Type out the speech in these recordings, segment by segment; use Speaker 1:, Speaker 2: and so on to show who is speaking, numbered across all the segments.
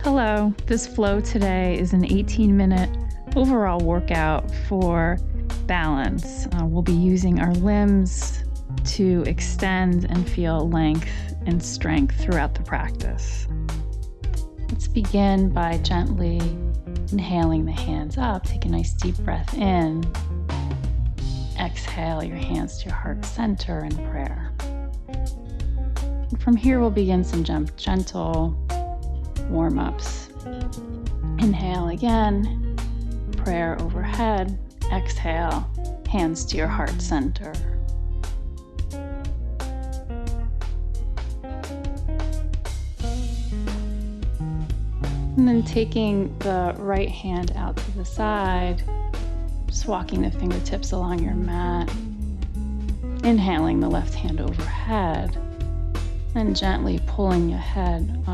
Speaker 1: Hello, this flow today is an 18-minute overall workout for balance. We'll be using our limbs to extend and feel length and strength throughout the practice. Let's begin by gently inhaling the hands up. Take a nice deep breath in. Exhale your hands to your heart center in prayer. And from here, we'll begin some gentle warm-ups. Inhale again, prayer overhead. Exhale, hands to your heart center. And then taking the right hand out to the side, just walking the fingertips along your mat. Inhaling the left hand overhead, and gently pulling your head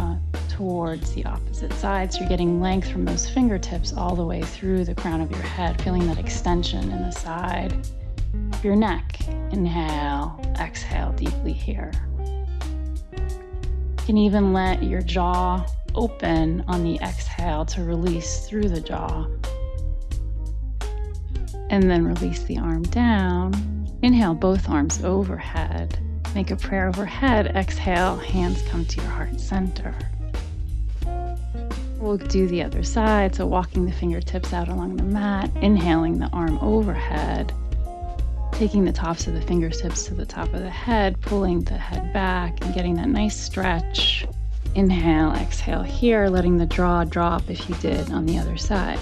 Speaker 1: towards the opposite side. So you're getting length from those fingertips all the way through the crown of your head, feeling that extension in the side of your neck. Inhale, exhale deeply here. You can even let your jaw open on the exhale to release through the jaw. And then release the arm down. Inhale, both arms overhead. Make a prayer overhead. Exhale, hands come to your heart center. We'll do the other side, so walking the fingertips out along the mat, inhaling the arm overhead, taking the tops of the fingertips to the top of the head, pulling the head back and getting that nice stretch. Inhale, exhale here, letting the jaw drop if you did on the other side.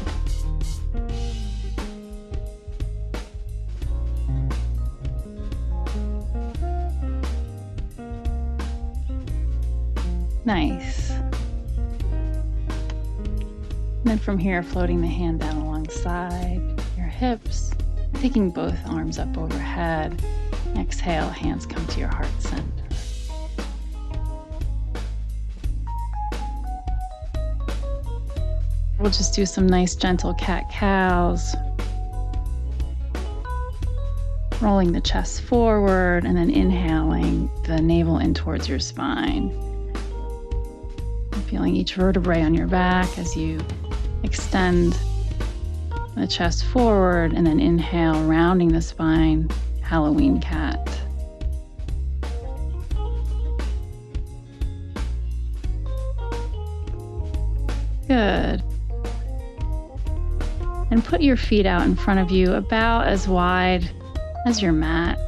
Speaker 1: Nice. And then from here, floating the hand down alongside your hips, taking both arms up overhead. Exhale, hands come to your heart center. We'll just do some nice gentle cat-cows. Rolling the chest forward and then inhaling the navel in towards your spine. Feeling each vertebrae on your back as you extend the chest forward and then inhale, rounding the spine, Halloween cat. Good. And put your feet out in front of you about as wide as your mat.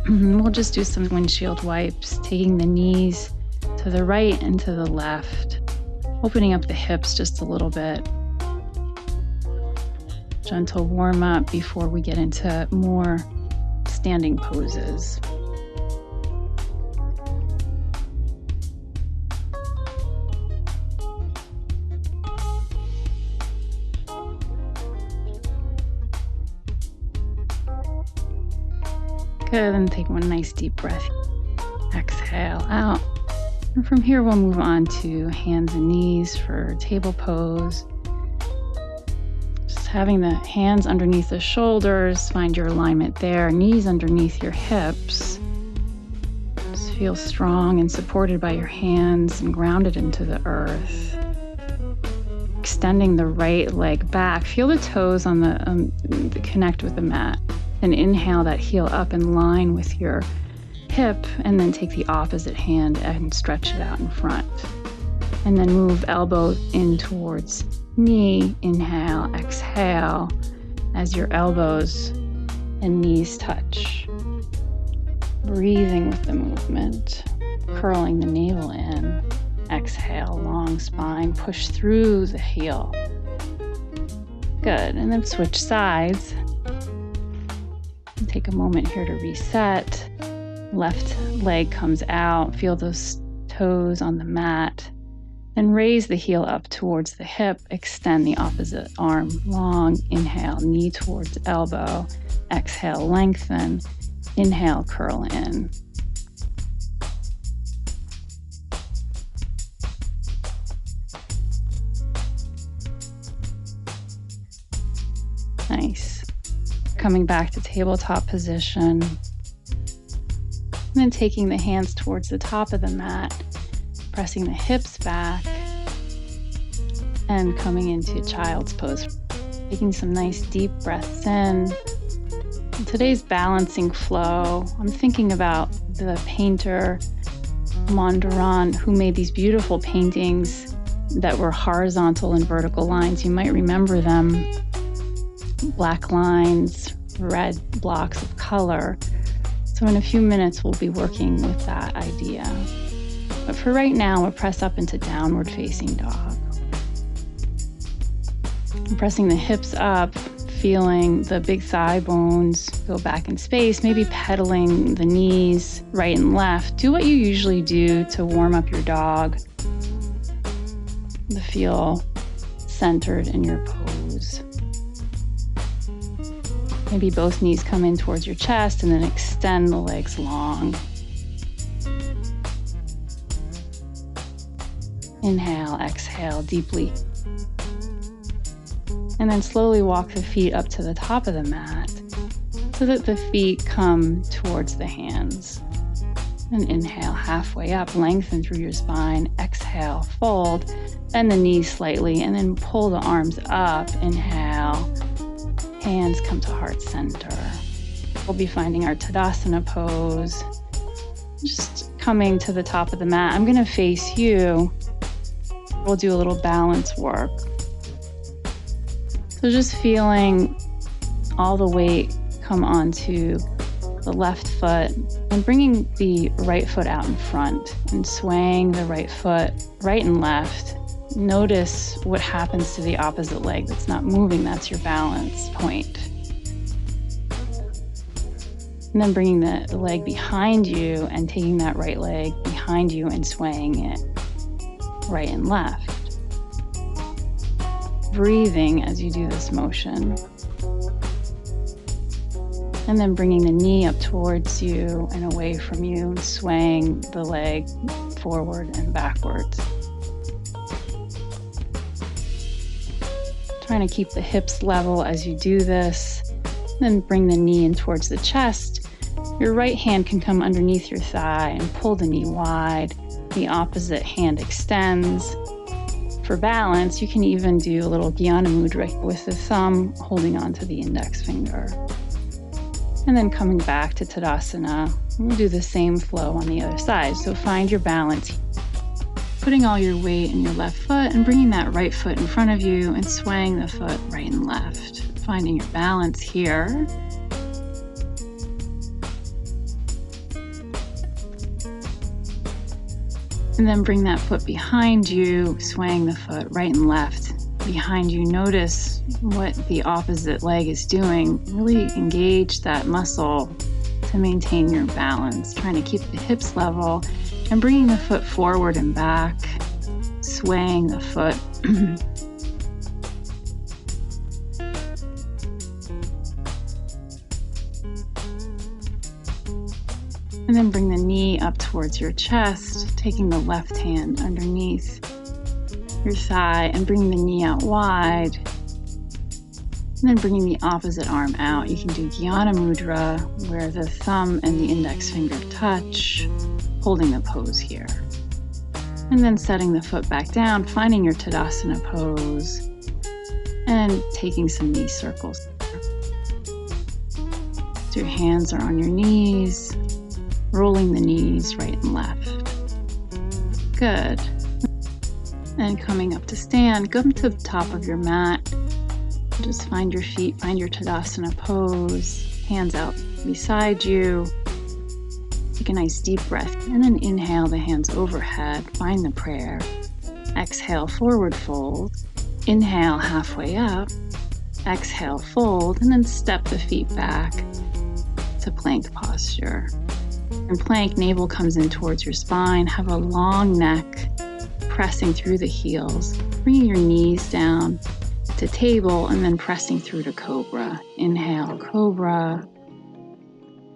Speaker 1: We'll just do some windshield wipes, taking the knees to the right and to the left. Opening up the hips just a little bit. Gentle warm up before we get into more standing poses. Good, and take one nice deep breath. Exhale out. And from here, we'll move on to hands and knees for table pose. Just having the hands underneath the shoulders, find your alignment there, knees underneath your hips. Just feel strong and supported by your hands and grounded into the earth. Extending the right leg back, feel the toes on the connect with the mat. Then inhale that heel up in line with your hip, and then take the opposite hand and stretch it out in front. And then move elbow in towards knee. Inhale, exhale as your elbows and knees touch. Breathing with the movement, curling the navel in. Exhale, long spine, push through the heel. Good, and then switch sides. And take a moment here to reset. Left leg comes out, feel those toes on the mat, then raise the heel up towards the hip, extend the opposite arm long, inhale, knee towards elbow, exhale, lengthen, inhale, curl in. Nice. Coming back to tabletop position. And then taking the hands towards the top of the mat, pressing the hips back, And coming into child's pose. Taking some nice deep breaths in. In today's balancing flow, I'm thinking about the painter Mondrian, who made these beautiful paintings that were horizontal and vertical lines. You might remember them. Black lines, red blocks of color. So in a few minutes, we'll be working with that idea. But for right now, we'll press up into downward facing dog. I'm pressing the hips up, feeling the big thigh bones go back in space, maybe pedaling the knees right and left. Do what you usually do to warm up your dog, to feel centered in your pose. Maybe both knees come in towards your chest and then extend the legs long. Inhale, exhale deeply. And then slowly walk the feet up to the top of the mat so that the feet come towards the hands. And inhale, halfway up, lengthen through your spine. Exhale, fold, bend the knees slightly, and then pull the arms up. Inhale, hands come to heart center. We'll be finding our Tadasana pose. Just coming to the top of the mat. I'm going to face you. We'll do a little balance work. So just feeling all the weight come onto the left foot and bringing the right foot out in front and swaying the right foot right and left. Notice what happens to the opposite leg that's not moving. That's your balance point. And then bringing the leg behind you and taking that right leg behind you and swaying it right and left. Breathing as you do this motion. And then bringing the knee up towards you and away from you, and swaying the leg forward and backwards. Trying to keep the hips level as you do this. Then bring the knee in towards the chest. Your right hand can come underneath your thigh and pull the knee wide. The opposite hand extends. For balance, you can even do a little Jnana Mudra with the thumb holding onto the index finger. And then coming back to Tadasana, we'll do the same flow on the other side. So find your balance. Putting all your weight in your left foot and bringing that right foot in front of you and swaying the foot right and left. Finding your balance here. And then bring that foot behind you, swaying the foot right and left behind you. Notice what the opposite leg is doing. Really engage that muscle to maintain your balance. Trying to keep the hips level and bringing the foot forward and back, swaying the foot. And then bring the knee up towards your chest, taking the left hand underneath your thigh and bringing the knee out wide. And then bringing the opposite arm out. You can do Jnana Mudra, where the thumb and the index finger touch, holding the pose here. And then setting the foot back down, finding your Tadasana pose, and taking some knee circles. So your hands are on your knees, rolling the knees right and left. Good. And coming up to stand, come to the top of your mat. Just find your feet, find your Tadasana pose, hands out beside you. Take a nice deep breath and then inhale the hands overhead, find the prayer. Exhale, forward fold. Inhale, halfway up. Exhale, fold, and then step the feet back to plank posture. In plank, navel comes in towards your spine. Have a long neck, pressing through the heels. Bringing your knees down to table and then pressing through to cobra. Inhale, cobra.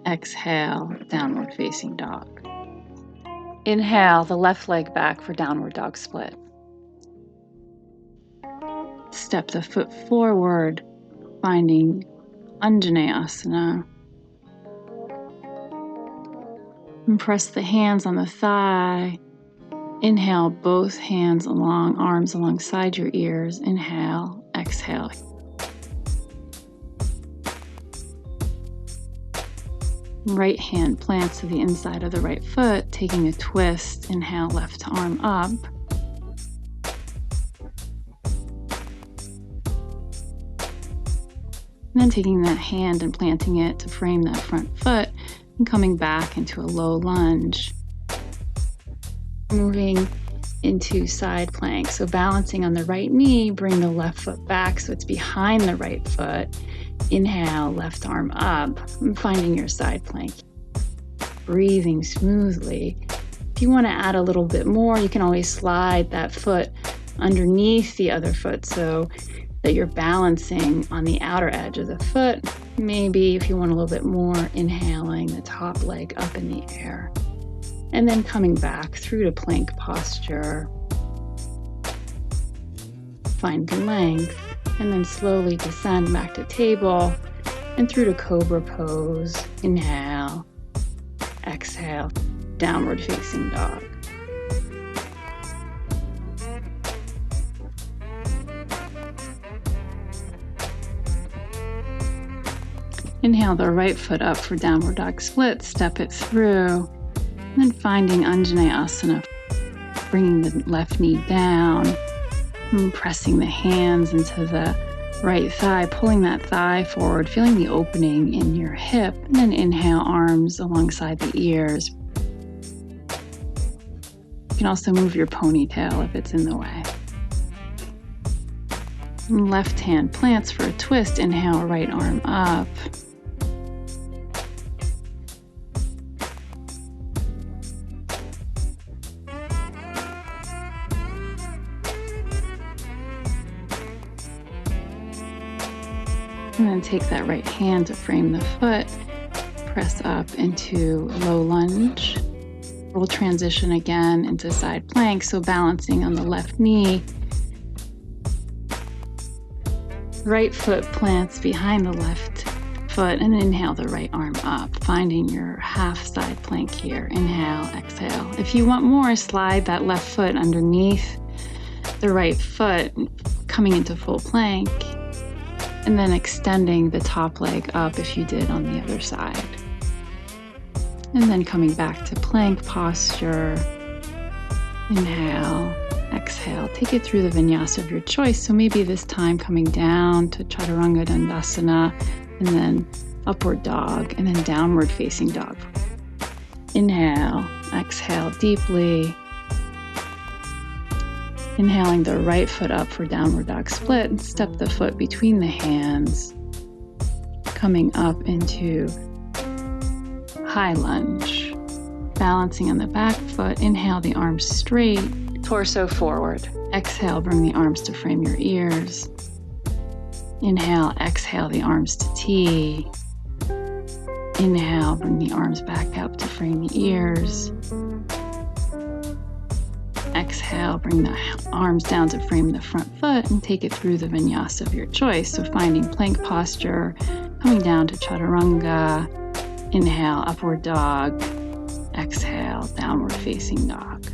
Speaker 1: Exhale, downward facing dog. Inhale, the left leg back for downward dog split. Step the foot forward, finding Anjaneyasana. And press the hands on the thigh. Inhale, both hands along, arms alongside your ears. Inhale, exhale. Right hand plants to the inside of the right foot, taking a twist. Inhale, left arm up. And then taking that hand and planting it to frame that front foot and coming back into a low lunge. Moving into side plank. So balancing on the right knee, bring the left foot back so it's behind the right foot. Inhale, left arm up, and finding your side plank. Breathing smoothly. If you want to add a little bit more, you can always slide that foot underneath the other foot so that you're balancing on the outer edge of the foot. Maybe if you want a little bit more, inhaling the top leg up in the air. And then coming back through to plank posture. Find good length. And then slowly descend back to table and through to cobra pose. Inhale, exhale, downward facing dog. Inhale the right foot up for downward dog split, step it through, and then finding Anjaneyasana, bringing the left knee down. And pressing the hands into the right thigh, pulling that thigh forward, feeling the opening in your hip, and then inhale, arms alongside the ears. You can also move your ponytail if it's in the way. And left hand plants for a twist. Inhale, right arm up. And then take that right hand to frame the foot, press up into low lunge. We'll transition again into side plank, so balancing on the left knee. Right foot plants behind the left foot, and inhale the right arm up, finding your half side plank here. Inhale, exhale. If you want more, slide that left foot underneath the right foot, coming into full plank. And then extending the top leg up if you did on the other side. And then coming back to plank posture. Inhale, exhale. Take it through the vinyasa of your choice. So maybe this time coming down to Chaturanga Dandasana, and then upward dog, and then downward facing dog. Inhale, exhale deeply. Inhaling the right foot up for downward dog split, and step the foot between the hands, coming up into high lunge. Balancing on the back foot, inhale the arms straight, torso forward. Exhale, bring the arms to frame your ears. Inhale, exhale the arms to T. Inhale, bring the arms back up to frame the ears. Exhale, bring the arms down to frame the front foot and take it through the vinyasa of your choice. So finding plank posture, coming down to Chaturanga. Inhale, upward dog. Exhale, downward facing dog.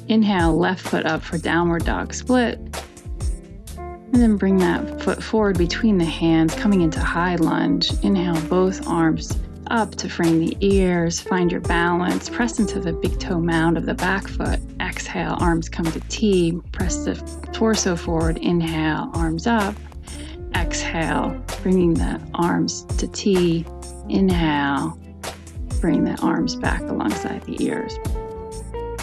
Speaker 1: Inhale, left foot up for downward dog split. And then bring that foot forward between the hands, coming into high lunge. Inhale, both arms up to frame the ears. Find your balance. Press into the big toe mound of the back foot. Exhale, arms come to T. Press the torso forward. Inhale, arms up. Exhale, bringing the arms to T. Inhale, bring the arms back alongside the ears.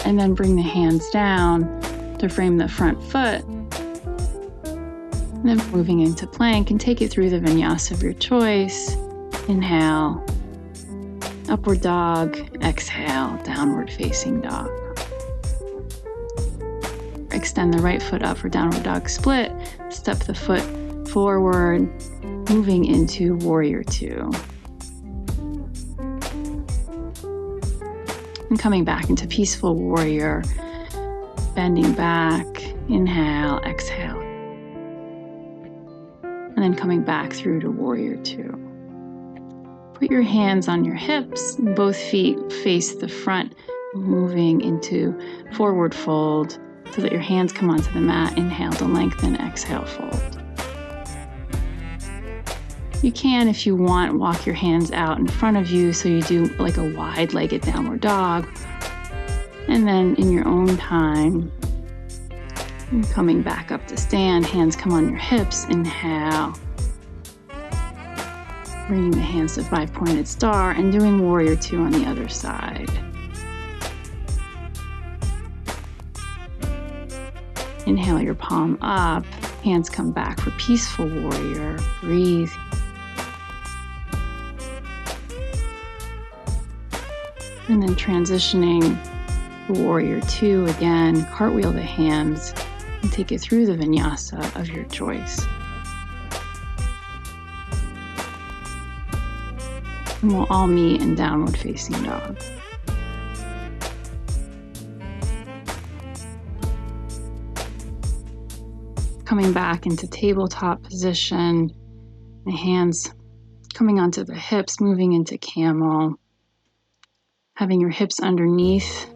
Speaker 1: And then bring the hands down to frame the front foot. And then moving into plank, and take it through the vinyasa of your choice. Inhale, upward dog. Exhale, downward facing dog. Extend the right foot up for downward dog split. Step the foot forward, moving into warrior two. And coming back into peaceful warrior, bending back. Inhale, exhale. And then coming back through to warrior two. Put your hands on your hips, both feet face the front, moving into forward fold so that your hands come onto the mat. Inhale to lengthen, exhale, fold. You can, if you want, walk your hands out in front of you so you do like a wide-legged downward dog. And then in your own time, coming back up to stand, hands come on your hips, inhale. Bringing the hands to 5-pointed star and doing warrior 2 on the other side. Inhale your palm up, hands come back for peaceful warrior, breathe. And then transitioning to warrior 2 again, cartwheel the hands and take it through the vinyasa of your choice. And we'll all meet in downward facing dog. Coming back into tabletop position, the hands coming onto the hips, moving into camel. Having your hips underneath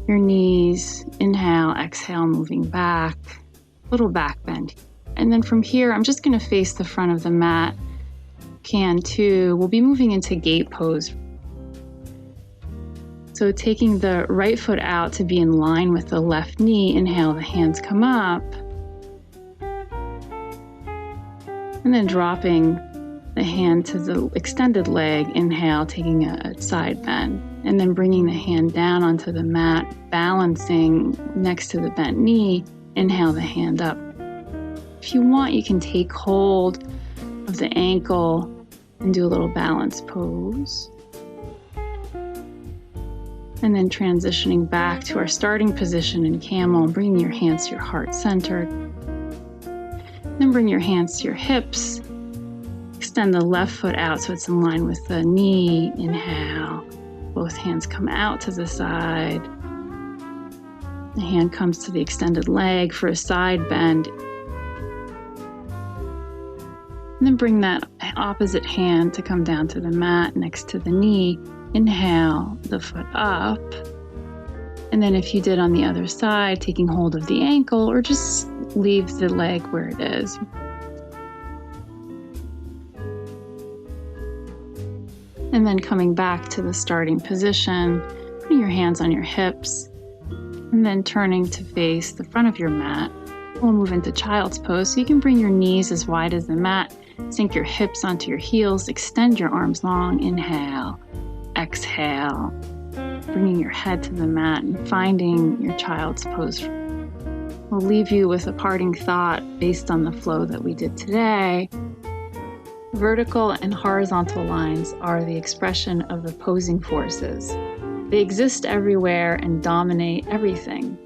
Speaker 1: your knees. Inhale, exhale, moving back, little back bend. And then from here, I'm just going to face the front of the mat. Can too. We'll be moving into gate pose. So taking the right foot out to be in line with the left knee. Inhale, the hands come up. And then dropping the hand to the extended leg. Inhale, taking a side bend. And then bringing the hand down onto the mat, balancing next to the bent knee. Inhale the hand up. If you want, you can take hold of the ankle and do a little balance pose. And then transitioning back to our starting position in camel, bringing your hands to your heart center. Then bring your hands to your hips. Extend the left foot out so it's in line with the knee. Inhale. Both hands come out to the side. The hand comes to the extended leg for a side bend. And then bring that opposite hand to come down to the mat next to the knee. Inhale the foot up. And then if you did on the other side, taking hold of the ankle or just leave the leg where it is. And then coming back to the starting position, putting your hands on your hips, and then turning to face the front of your mat. We'll move into child's pose. So you can bring your knees as wide as the mat, sink your hips onto your heels, extend your arms long, inhale, exhale, bringing your head to the mat and finding your child's pose. We'll leave you with a parting thought based on the flow that we did today. Vertical and horizontal lines are the expression of opposing forces. They exist everywhere and dominate everything.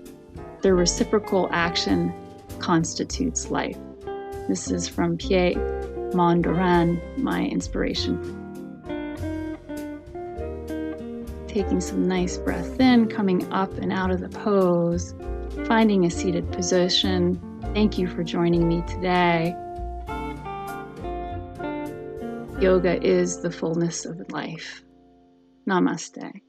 Speaker 1: Their reciprocal action constitutes life. This is from Piet Mondrian, my inspiration. Taking some nice breath in, coming up and out of the pose, finding a seated position. Thank you for joining me today. Yoga is the fullness of life. Namaste.